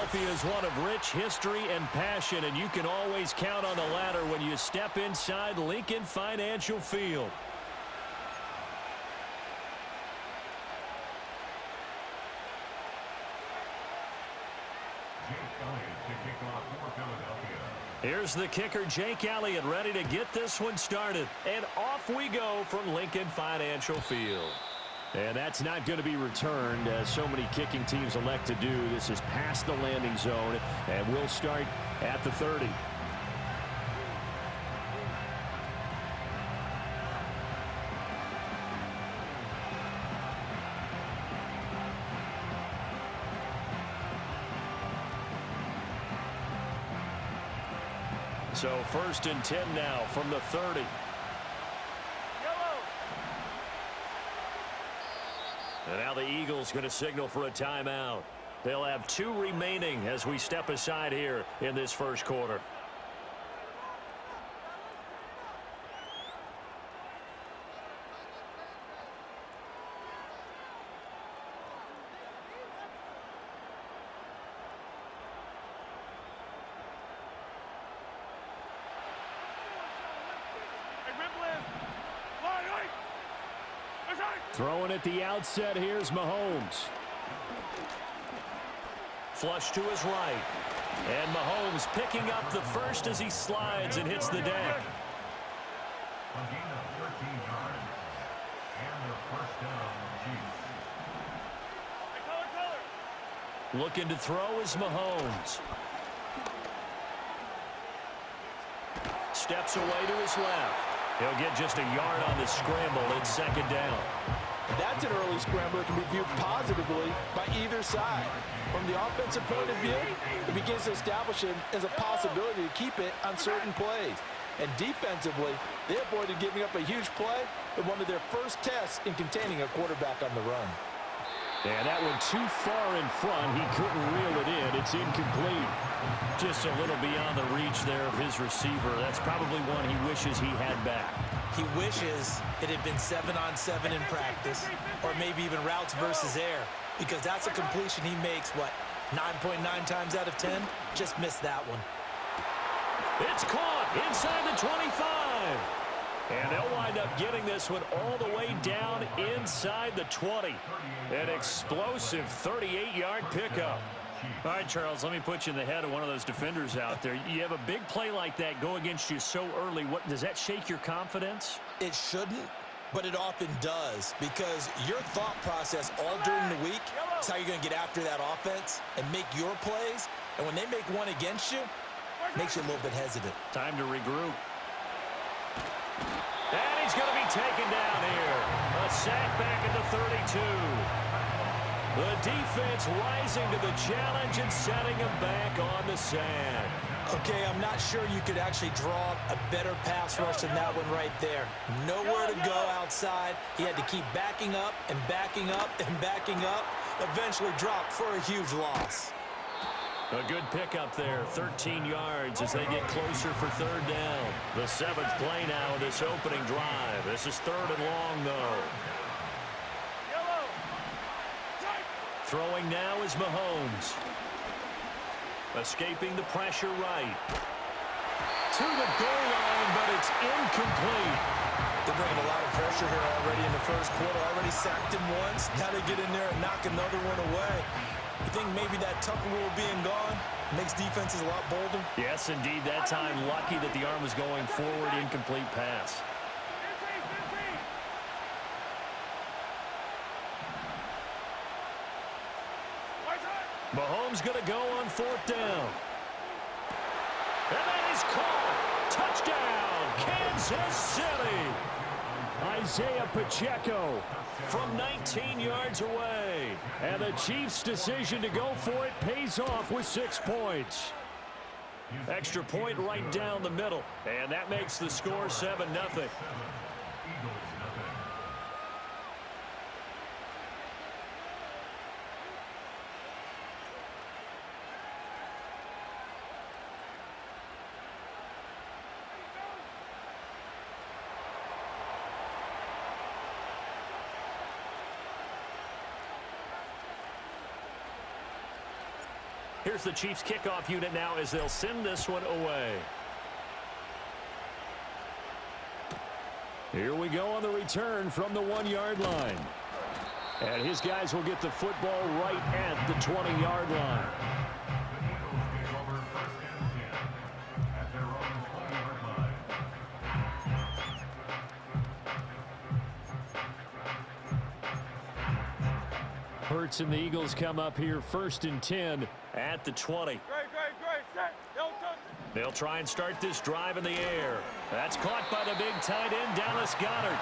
Philadelphia is one of rich history and passion, and you can always count on the ladder when you step inside Lincoln Financial Field. Here's the kicker, Jake Elliott, ready to get this one started. And off we go from Lincoln Financial Field. And that's not going to be returned, as so many kicking teams elect to do. This is past the landing zone, and we'll start at the 30. So 1st and 10 now from the 30. And now the Eagles going to signal for a timeout. They'll have 2 remaining as we step aside here in this first quarter. Throwing at the outset, here's Mahomes. Flush to his right. And Mahomes picking up the first as he slides and hits the deck. Looking to throw is Mahomes. Steps away to his left. He'll get just a yard on the scramble. It's 2nd down. That's an early scramble that can be viewed positively by either side. From the offensive point of view, it begins to establish it as a possibility to keep it on certain plays. And defensively, they avoided giving up a huge play in one of their first tests in containing a quarterback on the run. And that one too far in front. He couldn't reel it in. It's incomplete. Just a little beyond the reach there of his receiver. That's probably one he wishes he had back. He wishes it had been 7-on-7 in practice, or maybe even routes versus air, because that's a completion he makes, 9.9 times out of 10? Just missed that one. It's caught inside the 25. And they'll wind up getting this one all the way down inside the 20. An explosive 38-yard pickup. All right, Charles, let me put you in the head of one of those defenders out there. You have a big play like that go against you so early. What does that shake your confidence? It shouldn't, but it often does, because your thought process all during the week is how you're going to get after that offense and make your plays. And when they make one against you, it makes you a little bit hesitant. Time to regroup. And he's going to be taken down here. A sack back at the 32. The defense rising to the challenge and setting him back on the sack. Okay, I'm not sure you could actually draw a better pass rush than that one right there. Nowhere to go outside. He had to keep backing up and backing up and backing up. Eventually dropped for a huge loss. A good pickup there, 13 yards as they get closer for 3rd down. The 7th play now of this opening drive. This is 3rd and long, though. Throwing now is Mahomes. Escaping the pressure right. To the goal line, but it's incomplete. They're bringing a lot of pressure here already in the first quarter. Already sacked him once. Now they get in there and knock another one away. You think maybe that Tucker rule being gone makes defenses a lot bolder? Yes, indeed. That time, lucky that the arm was going forward. Incomplete pass. Mahomes going to go on 4th down. And that is caught. Touchdown, Kansas City. Isaiah Pacheco from 19 yards away. And the Chiefs' decision to go for it pays off with 6 points. Extra point right down the middle. And that makes the score 7-0. Here's the Chiefs kickoff unit now as they'll send this one away. Here we go on the return from the 1-yard line. And his guys will get the football right at the 20-yard line. Hurts and the Eagles come up here 1st and 10 at the 20. They'll try and start this drive in the air. That's caught by the big tight end, Dallas Goedert.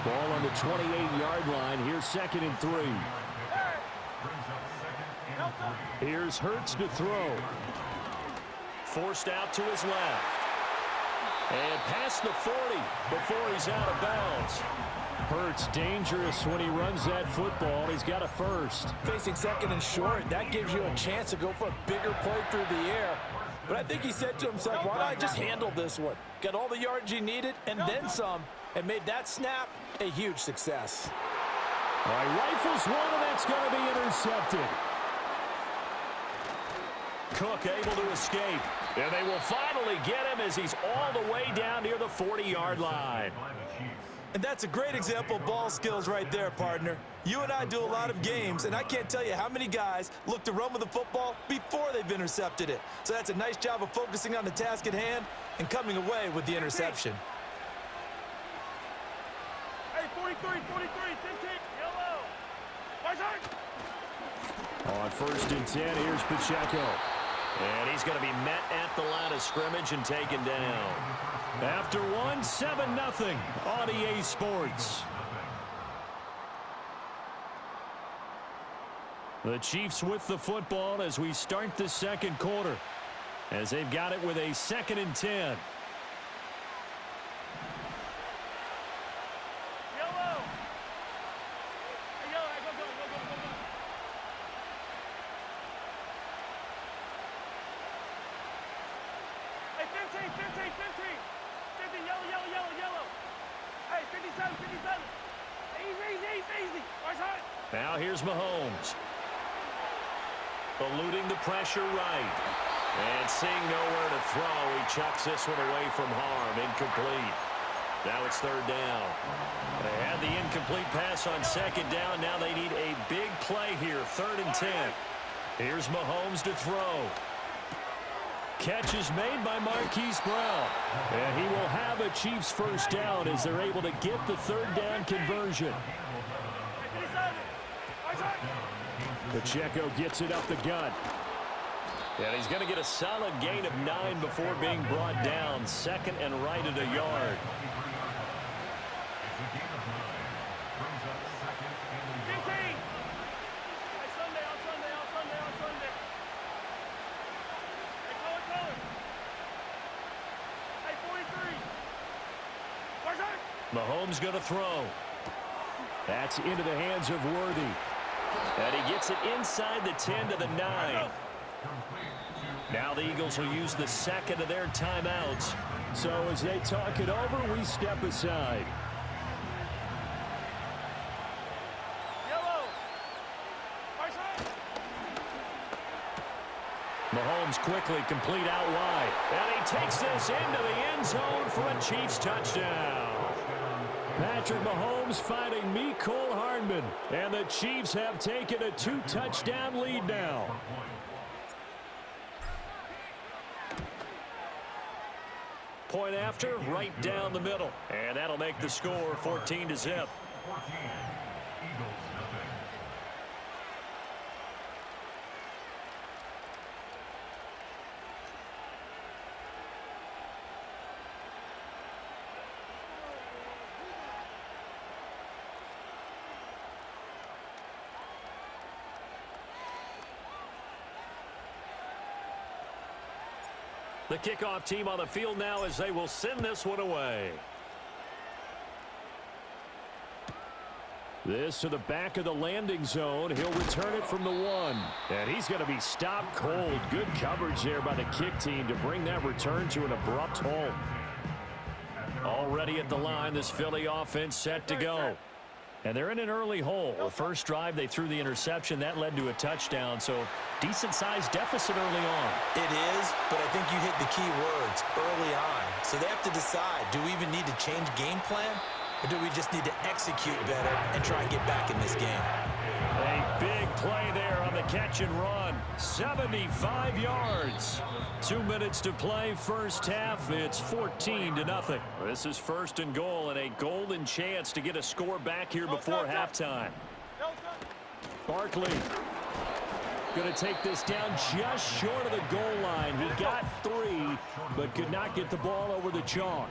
Ball on the 28-yard line. Here's 2nd and 3. Here's Hurts to throw. Forced out to his left. And past the 40 before he's out of bounds. Hurts dangerous when he runs that football. He's got a first. Facing 2nd and short, that gives you a chance to go for a bigger play through the air. But I think he said to himself, why not just handle this one? Got all the yards he needed and then some, and made that snap a huge success. All right, rifles one, and that's going to be intercepted. Cook able to escape. And they will finally get him as he's all the way down near the 40-yard line. And that's a great example of ball skills right there, partner. You and I do a lot of games, and I can't tell you how many guys look to run with the football before they've intercepted it. So that's a nice job of focusing on the task at hand and coming away with the interception. Hey, 43, 15, yellow. On 1st and 10, here's Pacheco. And he's going to be met at the line of scrimmage and taken down. After one, 7-0 on EA Sports. The Chiefs with the football as we start the 2nd quarter, as they've got it with a 2nd and 10. Yellow. Hey, yellow, go. Hey, 15, yellow. Hey, 57. Easy. Right. Now here's Mahomes. Eluding the pressure right. And seeing nowhere to throw, he chucks this one away from harm. Incomplete. Now it's 3rd down. They had the incomplete pass on 2nd down. Now they need a big play here. 3rd and 10. Here's Mahomes to throw. Catch is made by Marquise Brown. And he will have a Chiefs first down as they're able to get the 3rd down conversion. Pacheco gets it up the gut. And he's going to get a solid gain of 9 before being brought down. 2nd and right at a yard. Mahomes going to throw. That's into the hands of Worthy. And he gets it inside the 10 to the 9. Now the Eagles will use the 2nd of their timeouts. So as they talk it over, we step aside. Mahomes quickly complete out wide. And he takes this into the end zone for a Chiefs touchdown. Patrick Mahomes fighting Mecole Hardman. And the Chiefs have taken a 2-touchdown lead now. Point after, right down the middle. And that'll make the score 14-0. The kickoff team on the field now as they will send this one away. This to the back of the landing zone. He'll return it from the 1. And he's going to be stopped cold. Good coverage there by the kick team to bring that return to an abrupt halt. Already at the line, this Philly offense set to go. And they're in an early hole. The first drive, they threw the interception. That led to a touchdown, so decent-sized deficit early on. It is, but I think you hit the key words early on. So they have to decide, do we even need to change game plan, or do we just need to execute better and try and get back in this game? A big play there on the catch and run. 75 yards. 2 minutes to play, first half. It's 14-0. This is first and goal and a golden chance to get a score back here before halftime. Barkley going to take this down just short of the goal line. He got 3, but could not get the ball over the chalk.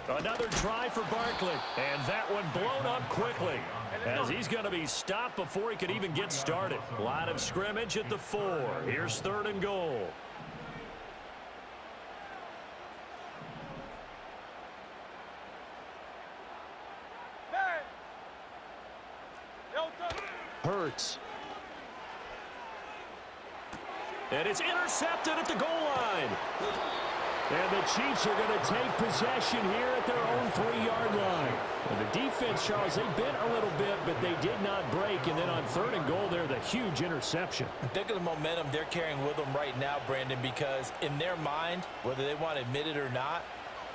Another try for Barkley, and that one blown up quickly as he's going to be stopped before he could even get started. Line of scrimmage at the 4. Here's third and goal. Hurts. And it's intercepted at the goal line. And the Chiefs are going to take possession here at their own 3-yard line. And the defense, Charles, they bent a little bit, but they did not break. And then on third and goal there, the huge interception. Think of the momentum they're carrying with them right now, Brandon, because in their mind, whether they want to admit it or not,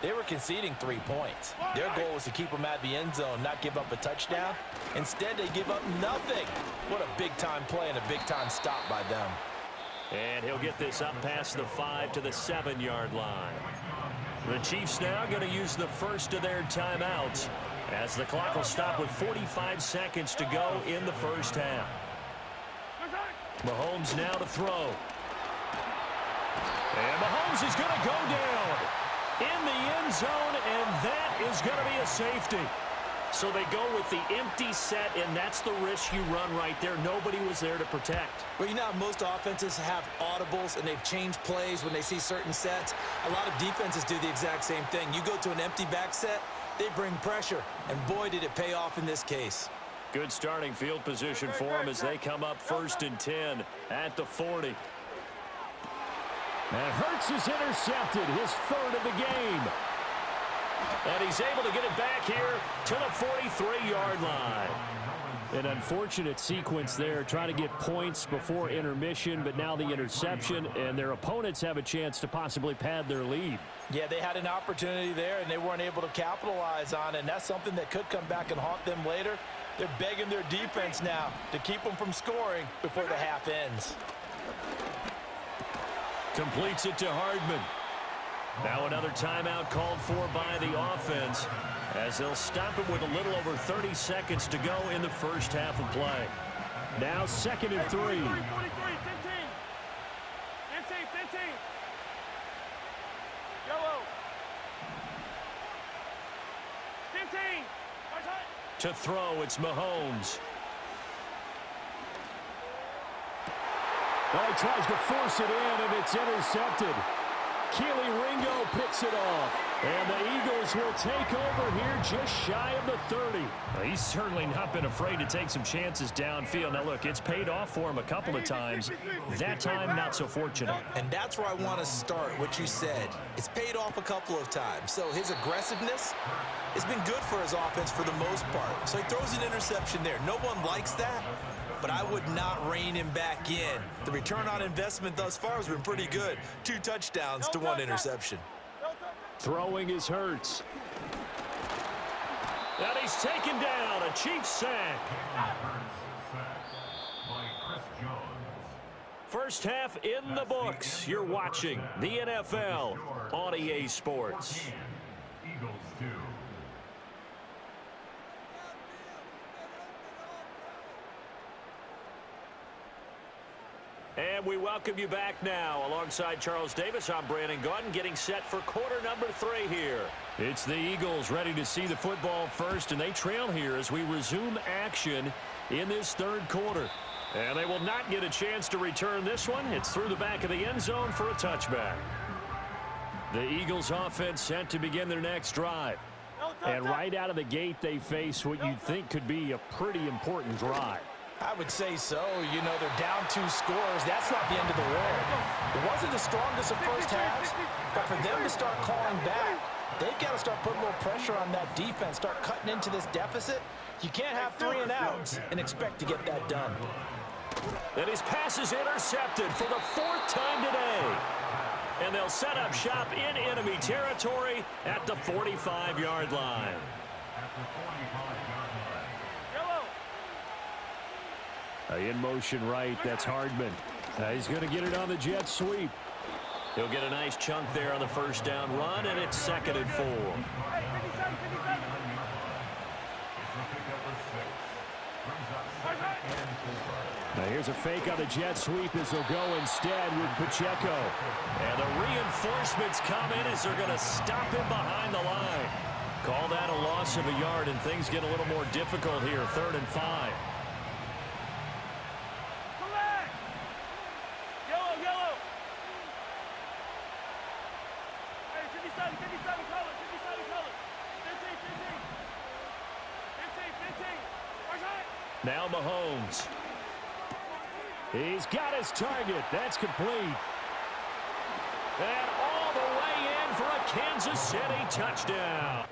they were conceding 3 points. Their goal was to keep them at the end zone, not give up a touchdown. Instead, they give up nothing. What a big-time play and a big-time stop by them. And he'll get this up past the 5 to the 7-yard line. The Chiefs now going to use the first of their timeouts as the clock will stop with 45 seconds to go in the first half. Mahomes now to throw. And Mahomes is going to go down in the end zone, and that is going to be a safety. So they go with the empty set, and that's the risk you run right there. Nobody was there to protect. Well, you know how most offenses have audibles, and they've changed plays when they see certain sets. A lot of defenses do the exact same thing. You go to an empty back set, they bring pressure, and boy, did it pay off in this case. Good starting field position for them as they come up first and 10 at the 40. And Hurts is intercepted, his third of the game. And he's able to get it back here to the 43-yard line. An unfortunate sequence there, trying to get points before intermission, but now the interception, and their opponents have a chance to possibly pad their lead. Yeah, they had an opportunity there, and they weren't able to capitalize on it, and that's something that could come back and haunt them later. They're begging their defense now to keep them from scoring before the half ends. Completes it to Hardman. Now another timeout called for by the offense as they'll stop it with a little over 30 seconds to go in the first half of play. Now second and 3. 43, 15. 15. Yellow. 15. To throw, it's Mahomes. Well, he tries to force it in, and it's intercepted. Keely Ringo picks it off. And the Eagles will take over here just shy of the 30. Well, he's certainly not been afraid to take some chances downfield. Now, look, it's paid off for him a couple of times. That time, not so fortunate. And that's where I want to start, what you said. It's paid off a couple of times. So his aggressiveness has been good for his offense for the most part. So he throws an interception there. No one likes that, but I would not rein him back in. The return on investment thus far has been pretty good. 2 touchdowns to 1 interception. Throwing is Hurts. And he's taken down, a Chiefs sack. First half in the books. You're watching the NFL on EA Sports. And we welcome you back now. Alongside Charles Davis, I'm Brandon Gaudin, getting set for quarter number 3 here. It's the Eagles ready to see the football first, and they trail here as we resume action in this third quarter. And they will not get a chance to return this one. It's through the back of the end zone for a touchback. The Eagles offense set to begin their next drive. And right out of the gate, they face what you'd think could be a pretty important drive. I would say so. You know, they're down 2 scores. That's not the end of the world. It wasn't the strongest of first halves, but for them to start calling back, They've got to start putting a little pressure on that defense, start cutting into this deficit. You can't have 3 and outs and expect to get that done. And his pass is intercepted for the 4th time today. And they'll set up shop in enemy territory at the 45-yard line. In motion right, that's Hardman. He's going to get it on the jet sweep. He'll get a nice chunk there on the first down run, and it's 2nd and 4. Now here's a fake on the jet sweep as they'll go instead with Pacheco. And the reinforcements come in as they're going to stop him behind the line. Call that a loss of a yard, and things get a little more difficult here, 3rd and 5. Now Mahomes. He's got his target. That's complete. And all the way in for a Kansas City touchdown.